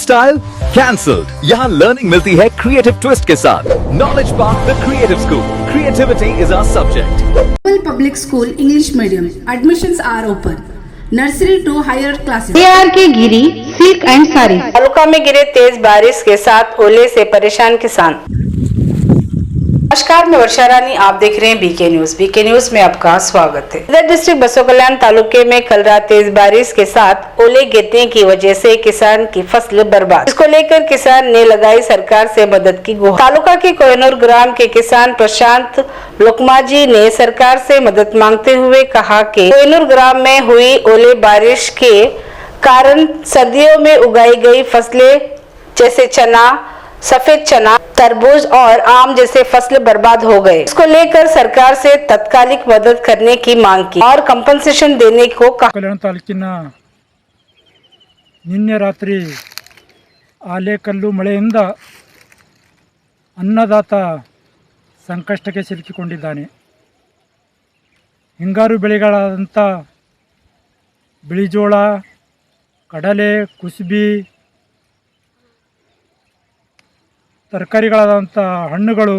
Style cancelled. यहाँ learning मिलती है क्रिएटिव ट्विस्ट के साथ। Knowledge park the creative school, creativity is our subject. Public school English medium admissions are open. Nursery to higher classes. AR K Giri silk and sari. Taluka में गिरे तेज बारिश के साथ ओले से परेशान किसान। नमस्कार, मैं वर्षा रानी, आप देख रहे हैं बीके न्यूज। बीके न्यूज में आपका स्वागत है। इधर डिस्ट्रिक्ट बसों कल्याण तालुके में कल रात तेज बारिश के साथ ओले गिरने की वजह से किसान की फसल बर्बाद। इसको लेकर किसान ने लगाई सरकार से मदद की गुहार। तालुका के कोयनूर ग्राम के किसान प्रशांत लोकमाजी ने सरकार से मदद मांगते हुए कहा कि कोयनूर ग्राम में हुई ओले बारिश के कारण सर्दियों में उगाई गई फसलें जैसे चना, सफेद चना, तरबूज और आम जैसे फसल बर्बाद हो गए। इसको लेकर सरकार से तत्कालिक मदद करने की मांग की और कंपनसेशन देने को कहा। कल्याण ತಾಲೂಕಿನ ನಿನ್ನೆ ರಾತ್ರಿ ಆಲೆಕಲ್ಲು ಮಳೆಯಿಂದ ಅನ್ನದಾತ ಸಂಕಷ್ಟಕ್ಕೆ ಸಿಲುಕಿಕೊಂಡಿದ್ದಾನೆ. ಹಿಂಗಾರು ಬೆಳೆಗಳಾದಂಥ ಬಿಳಿಜೋಳ, ಕಡಲೆ, ಕುಸುಬಿ, ತರಕಾರಿಗಳಾದಂಥ ಹಣ್ಣುಗಳು,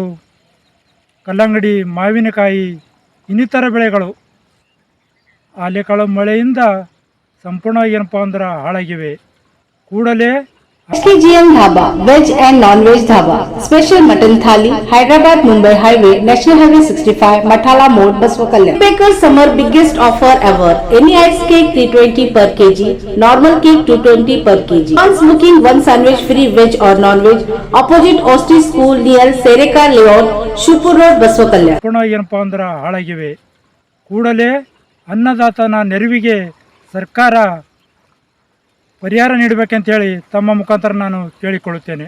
ಕಲ್ಲಂಗಡಿ, ಮಾವಿನಕಾಯಿ ಇನ್ನಿತರ ಬೆಳೆಗಳು ಆಲೆಕಾಳು ಮಳೆಯಿಂದ ಸಂಪೂರ್ಣವಾಗಿ ಏನಪ್ಪ ಅಂದ್ರೆ ಹಾಳಾಗಿವೆ. ಕೂಡಲೇ SKGM dhaba veg and non veg dhaba special mutton thali Hyderabad Mumbai highway national highway 65 Mathala मोड़ Basavakalyan. Baker summer biggest offer ever. Any ice cake 320 per KG, normal cake 220 per KG. Once booking one sandwich free veg or non veg. Opposite Osti School near Sereka Layout, Shupur Road, Basavakalyan. ಸಂಪೂರ್ಣವಾಗಿ ಏನಪ್ಪ ಅಂದ್ರೆ ಹಾಳಾಗಿವೆ. ಕೂಡಲೇ ಅನ್ನದಾತನ ನೆರವಿಗೆ ಸರ್ಕಾರ ಪರಿಹಾರ ನೀಡಬೇಕಂತ ಹೇಳಿ ತಮ್ಮ ಮುಖಾಂತರ ನಾನು ಕೇಳಿಕೊಳ್ಳುತ್ತೇನೆ.